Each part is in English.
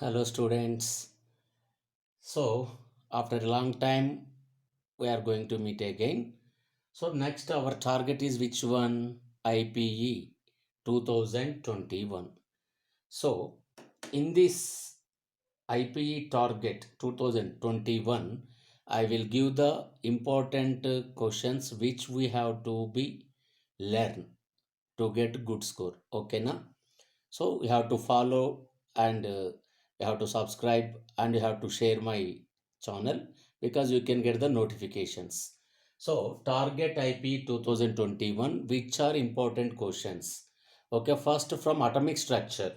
Hello, students. So, after a long time, we are going to meet again. So, next, our target is which one? IPE 2021. So, in this IPE target 2021, I will give the important questions which we have to be learn to get good score. Okay, na? So you have to follow and you have to subscribe and you have to share my channel because you can get the notifications. So target IP 2021, which are important questions. Okay, first from atomic structure.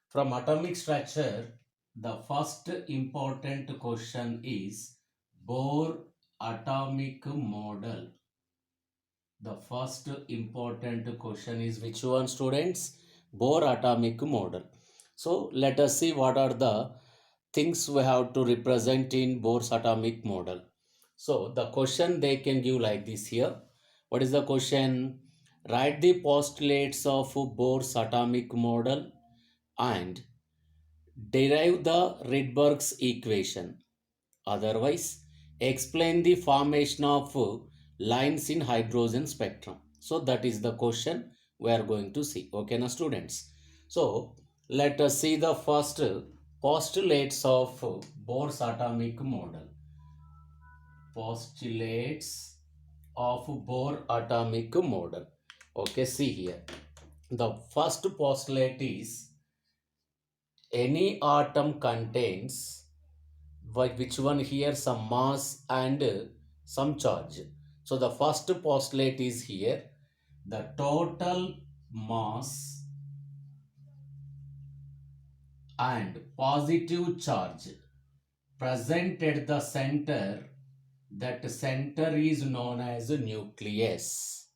From atomic structure, the first important question is Bohr atomic model. The first important question is which one, students? Bohr atomic model. So let us see what are the things we have to represent in Bohr's atomic model. So the question they can give like this here. What is the question? Write the postulates of Bohr's atomic model and derive the Rydberg's equation. Otherwise, explain the formation of lines in hydrogen spectrum. So that is the question we are going to see. Okay, now students. So let us see the first postulates of Bohr's atomic model. Postulates of Bohr atomic model. Okay, see here. The first postulate is any atom contains which one here, some mass and some charge. So the first postulate is here, the total mass and positive charge present at the center, that center is known as a nucleus.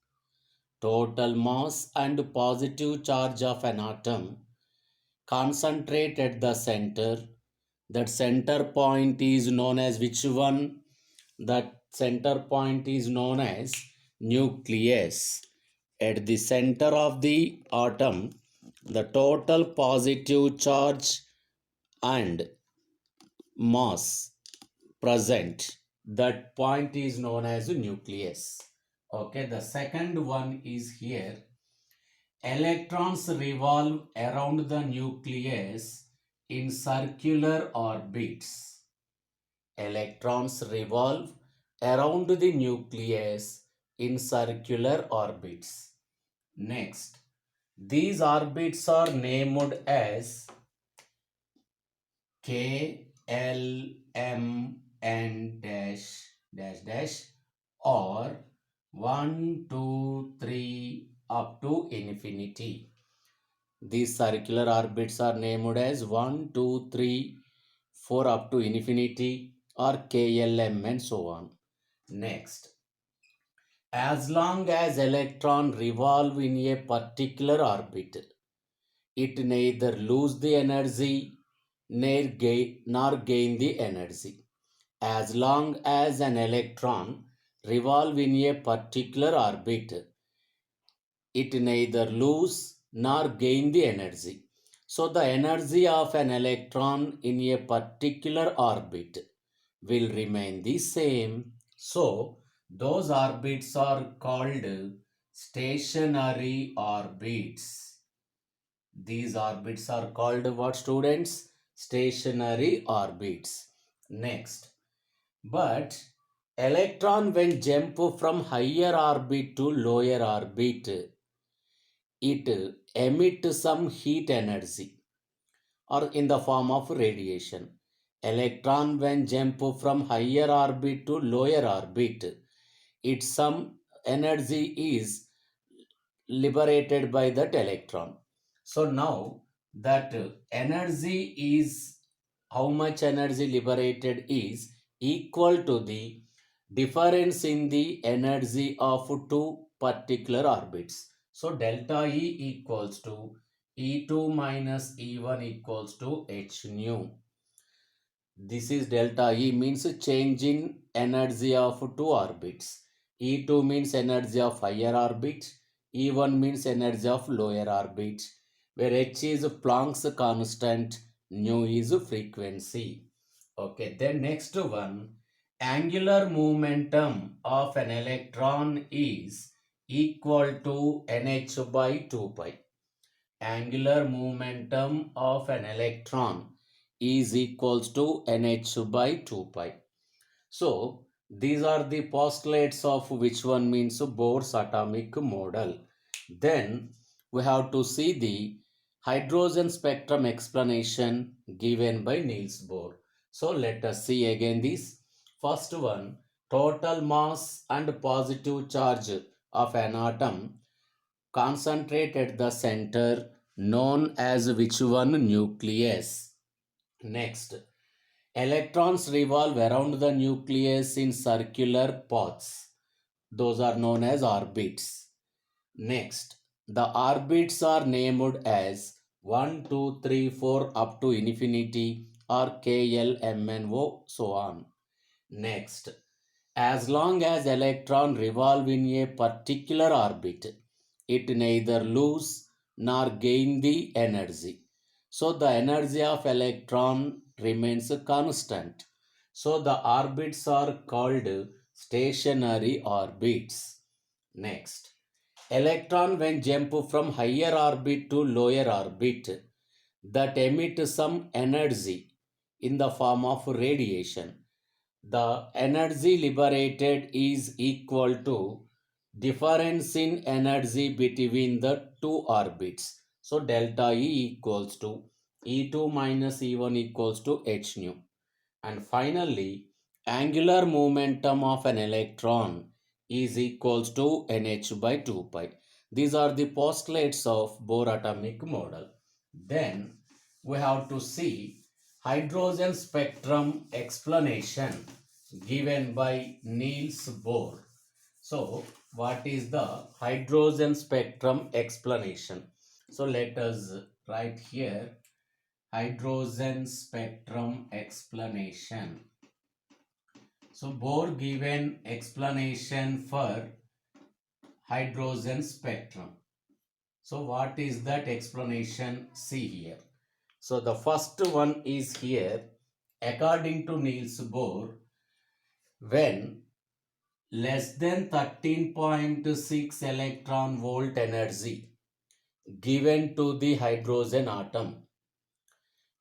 Total mass and positive charge of an atom concentrate at the center, that center point is known as which one? That center point is known as nucleus. At the center of the atom, the total positive charge and mass present, that point is known as nucleus. Okay, the second one is here, electrons revolve around the nucleus in circular orbits. Electrons revolve around the nucleus in circular orbits. Next, these orbits are named as K, L, M, N dash dash dash or 1, 2, 3 up to infinity. These circular orbits are named as 1, 2, 3, 4 up to infinity or KLM and so on. Next, as long as electron revolve in a particular orbit, it neither lose the energy nor gain the energy. As long as an electron revolve in a particular orbit, it neither lose nor gain the energy. So the energy of an electron in a particular orbit will remain the same. So those orbits are called stationary orbits. These orbits are called what, students? Stationary orbits. Next, but electron when jump from higher orbit to lower orbit, it emits some heat energy or in the form of radiation. Electron when jump from higher orbit to lower orbit, its some energy is liberated by that electron. So now that energy is, how much energy liberated is equal to the difference in the energy of two particular orbits. So delta E equals to E2 minus E1 equals to h nu. This is delta E, means change in energy of two orbits. E2 means energy of higher orbit. E1 means energy of lower orbit, where h is Planck's constant, Nu is frequency. Okay, then next one, angular momentum of an electron is equal to nh by 2 pi. Angular momentum of an electron is equals to nh by 2 pi. So these are the postulates of which one means Bohr's atomic model. Then we have to see the hydrogen spectrum explanation given by Niels Bohr. So let us see again this. First one, total mass and positive charge of an atom concentrate at the center known as which one? Nucleus. Next, electrons revolve around the nucleus in circular paths. Those are known as orbits. Next, the orbits are named as 1, 2, 3, 4 up to infinity or K, L, M, N, O, so on. Next, as long as electron revolve in a particular orbit, it neither lose nor gain the energy. So the energy of electron remains constant. So the orbits are called stationary orbits. Next, electron when jump from higher orbit to lower orbit that emit some energy in the form of radiation. The energy liberated is equal to difference in energy between the two orbits. So delta E equals to E2 minus E1 equals to h nu. And finally, angular momentum of an electron is equals to nh by 2 pi. These are the postulates of Bohr atomic model. Then we have to see hydrogen spectrum explanation given by Niels Bohr. So what is the hydrogen spectrum explanation? So let us write here hydrogen spectrum explanation. So Bohr given explanation for hydrogen spectrum. So what is that explanation? See here. So the first one is here. According to Niels Bohr, when less than 13.6 electron volt energy given to the hydrogen atom,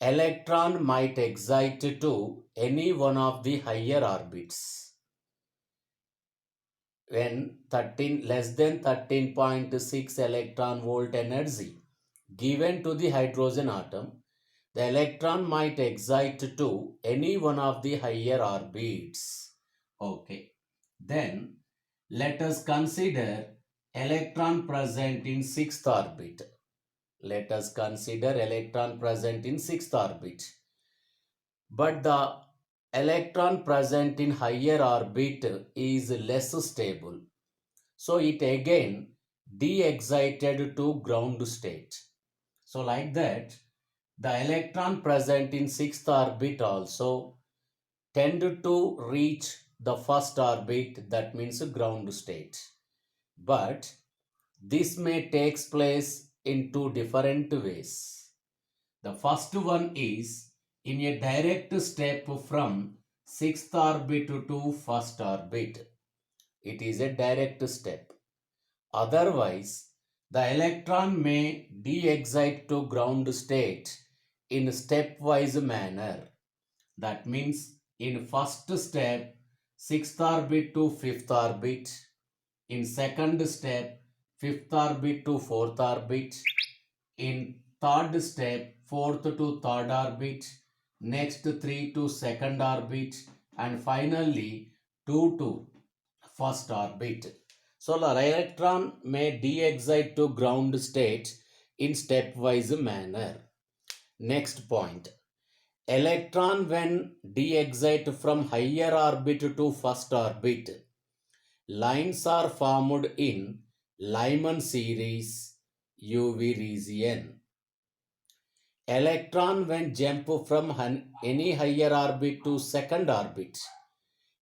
electron might excite to any one of the higher orbits. When less than 13.6 electron volt energy given to the hydrogen atom, the electron might excite to any one of the higher orbits. Okay. Then let us consider electron present in sixth orbit. Let us consider electron present in sixth orbit. But the electron present in higher orbit is less stable. So it again de-excited to ground state. So like that, the electron present in sixth orbit also tend to reach the first orbit, that means ground state. But this may take place in two different ways. The first one is in a direct step from sixth orbit to first orbit. It is a direct step. Otherwise, the electron may de-excite to ground state in stepwise manner. That means in first step, sixth orbit to fifth orbit. In second step, fifth orbit to fourth orbit. In third step, fourth to third orbit. Next three to second orbit. And finally, two to first orbit. So the electron may de-excite to ground state in stepwise manner. Next point. Electron when de-excite from higher orbit to first orbit, lines are formed in Lyman series UV region. Electron when jump from any higher orbit to second orbit,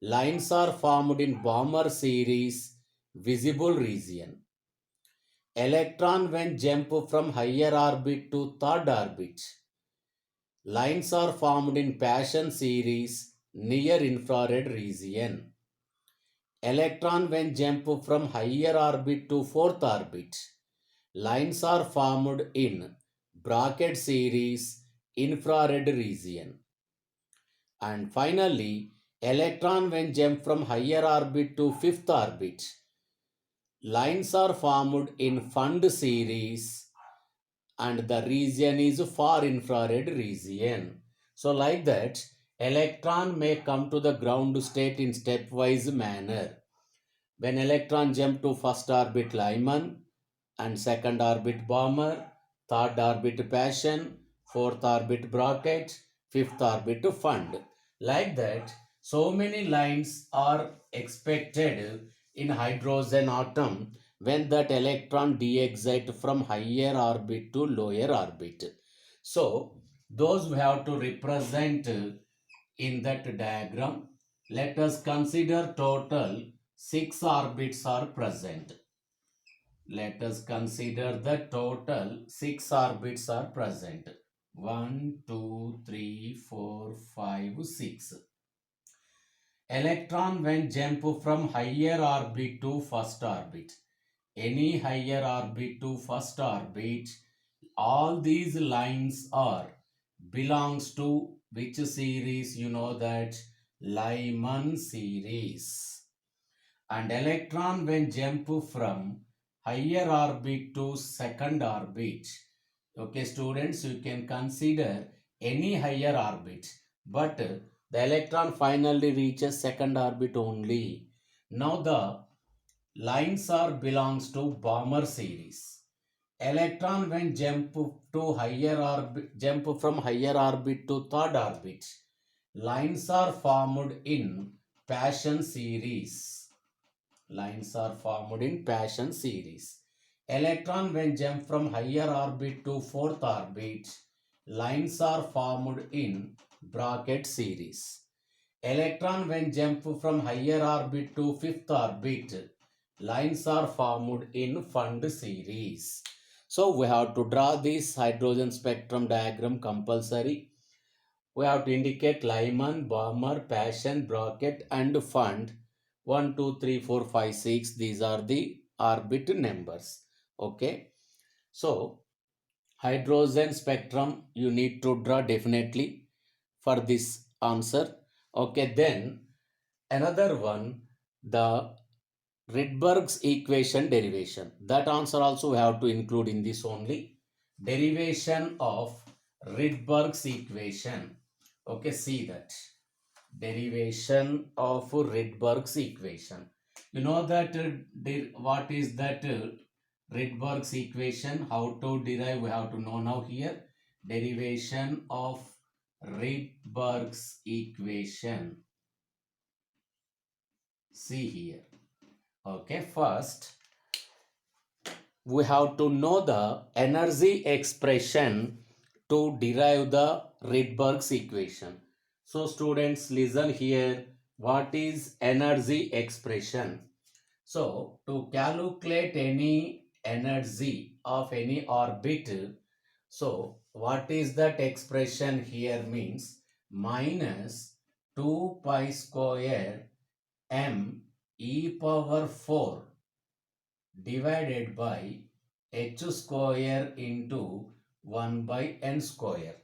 lines are formed in Balmer series visible region. Electron when jump from higher orbit to third orbit, Lines are formed in Paschen series near infrared region. Electron when jump from higher orbit to fourth orbit. Lines are formed in bracket series infrared region. And finally, electron when jump from higher orbit to fifth orbit. Lines are formed in Fund series and the region is far infrared region. So like that, electron may come to the ground state in stepwise manner. When electron jump to first orbit Lyman and second orbit Balmer, third orbit Paschen, fourth orbit Brackett, fifth orbit Fund. Like that, so many lines are expected in hydrogen atom when that electron de-excite from higher orbit to lower orbit. So, those we have to represent in that diagram. Let us consider total 6 orbits are present. Let us consider the total 6 orbits are present. 1, 2, 3, 4, 5, 6. Electron when jump from higher orbit to first orbit. Any higher orbit to first orbit, all these lines are belongs to which series? You know that Lyman series. And electron when jump from higher orbit to second orbit. Okay, students, you can consider any higher orbit, but the electron finally reaches second orbit only. Now the lines are belongs to Balmer series. Electron when jump to higher orbit, jump from higher orbit to third orbit, lines are formed in Paschen series. Lines are formed in Paschen series. Electron when jump from higher orbit to fourth orbit, lines are formed in Brackett series. Electron when jump from higher orbit to fifth orbit, lines are formed in Fund series. So we have to draw this hydrogen spectrum diagram compulsory. We have to indicate Lyman, Balmer, Paschen, Brackett and Fund. 1, 2, 3, 4, 5, 6. These are the orbit numbers. Okay. So hydrogen spectrum you need to draw definitely for this answer. Okay. Then another one, the Rydberg's equation derivation. That answer also we have to include in this only. Derivation of Rydberg's equation. Okay, see that. Derivation of Rydberg's equation. You know that what is that Rydberg's equation? How to derive? We have to know now here. Derivation of Rydberg's equation. See here. Okay, first we have to know the energy expression to derive the Rydberg's equation. So students, listen here. What is energy expression? So to calculate any energy of any orbit, so what is that expression here means? Minus 2 pi square m e power 4 divided by h square into 1 by n square.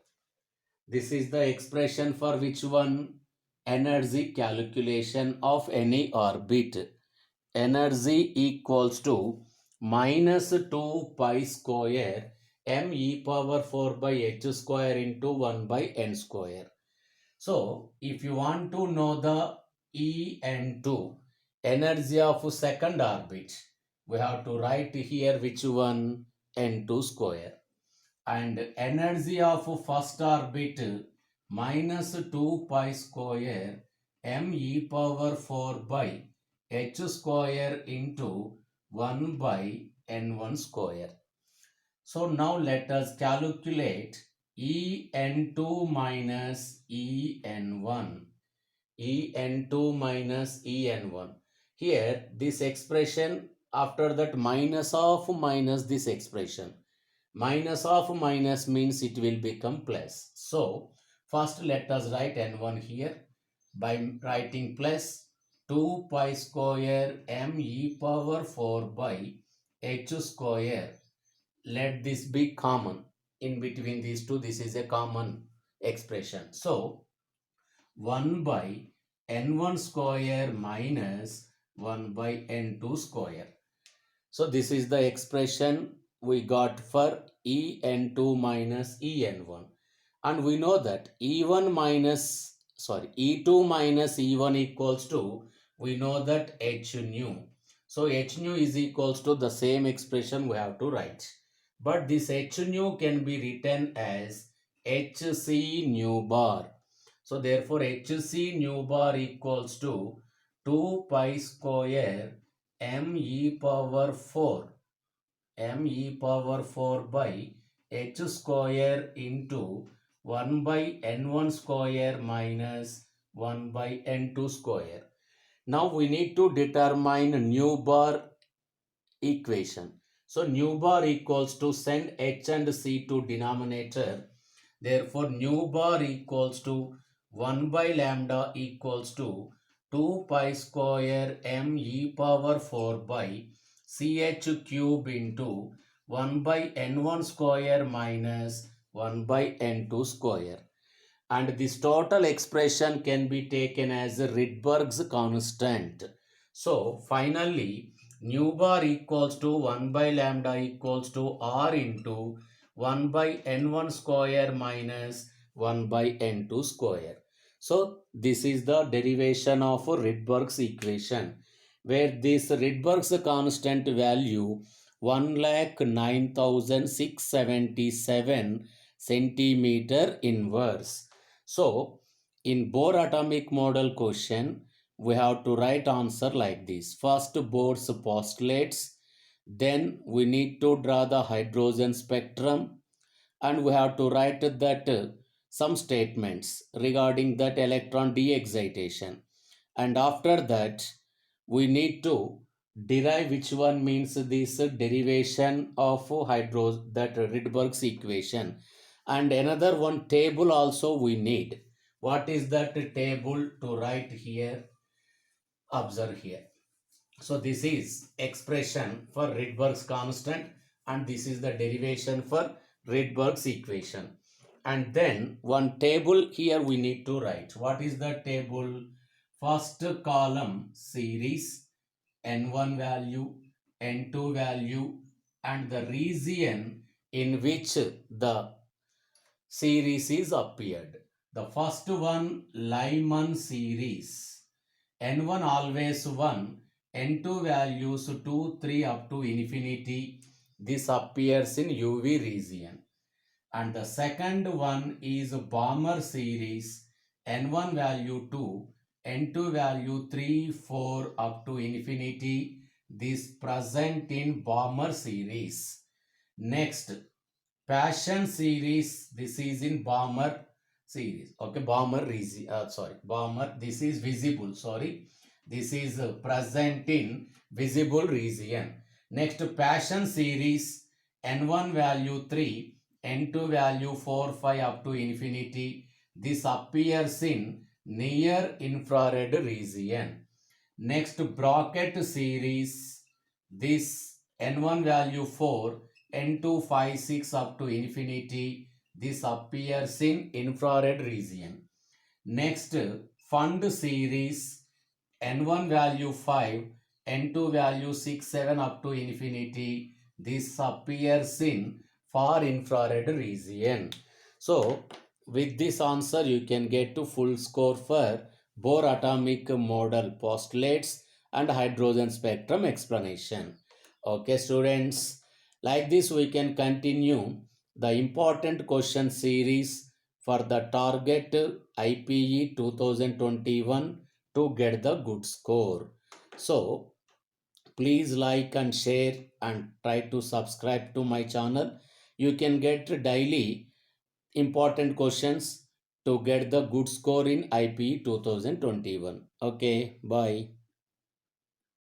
This is the expression for which one? Energy calculation of any orbit. Energy equals to minus 2 pi square m e power 4 by h square into 1 by n square. So, if you want to know the En2, energy of second orbit, we have to write here which one? N2 square. And energy of first orbit minus 2 pi square m e power 4 by h square into 1 by n1 square. So now let us calculate En2 minus En1. En2 minus En1. Here this expression, after that minus of minus this expression. Minus of minus means it will become plus. So first let us write n1 here by writing plus 2 pi square m e power 4 by h square. Let this be common. In between these two, this is a common expression. So 1 by n1 square minus 1 by n2 square. So this is the expression we got for En2 minus En1. And we know that E2 minus E1 equals to, we know that H nu. So H nu is equals to the same expression we have to write. But this H nu can be written as HC nu bar. So therefore HC nu bar equals to 2 pi square m e power 4 by h square into 1 by n1 square minus 1 by n2 square. Now we need to determine nu bar equation. So nu bar equals to, send h and c to denominator. Therefore nu bar equals to 1 by lambda equals to 2 pi square m e power 4 by ch cube into 1 by n1 square minus 1 by n2 square. And this total expression can be taken as Rydberg's constant. So finally nu bar equals to 1 by lambda equals to r into 1 by n1 square minus 1 by n2 square. So this is the derivation of Rydberg's equation, where this Rydberg's constant value 1,09,677 centimeter inverse. So in Bohr atomic model question, we have to write answer like this. First Bohr's postulates, then we need to draw the hydrogen spectrum, and we have to write that some statements regarding that electron de-excitation. And after that, we need to derive which one means this derivation of that Rydberg's equation. And another one table also we need. What is that table to write here? Observe here. So this is expression for Rydberg's constant, and this is the derivation for Rydberg's equation. And then one table here we need to write. What is the table? First column series, n1 value, n2 value, and the region in which the series is appeared. The first one, Lyman series. N1 always 1, N2 values 2, 3 up to infinity. This appears in UV region. And the second one is Balmer series. N1 value 2, N2 value 3, 4 up to infinity. This present in Balmer series. Next, Passion series. This is in Balmer series. Okay, Balmer region. Balmer. This is visible. Sorry, this is present in visible region. Next, Passion series. N1 value 3, N2 value 4, 5 up to infinity. This appears in near infrared region. Next, Bracket series. This N1 value 4, N2 5, 6 up to infinity. This appears in infrared region. Next, Fund series. N1 value 5, N2 value 6, 7 up to infinity. This appears in far infrared region. So with this answer you can get to full score for Bohr atomic model postulates and hydrogen spectrum explanation. Okay students, like this we can continue the important question series for the target IPE 2021 to get the good score. So please like and share and try to subscribe to my channel. You can get daily important questions to get the good score in IPE 2021. Okay, bye.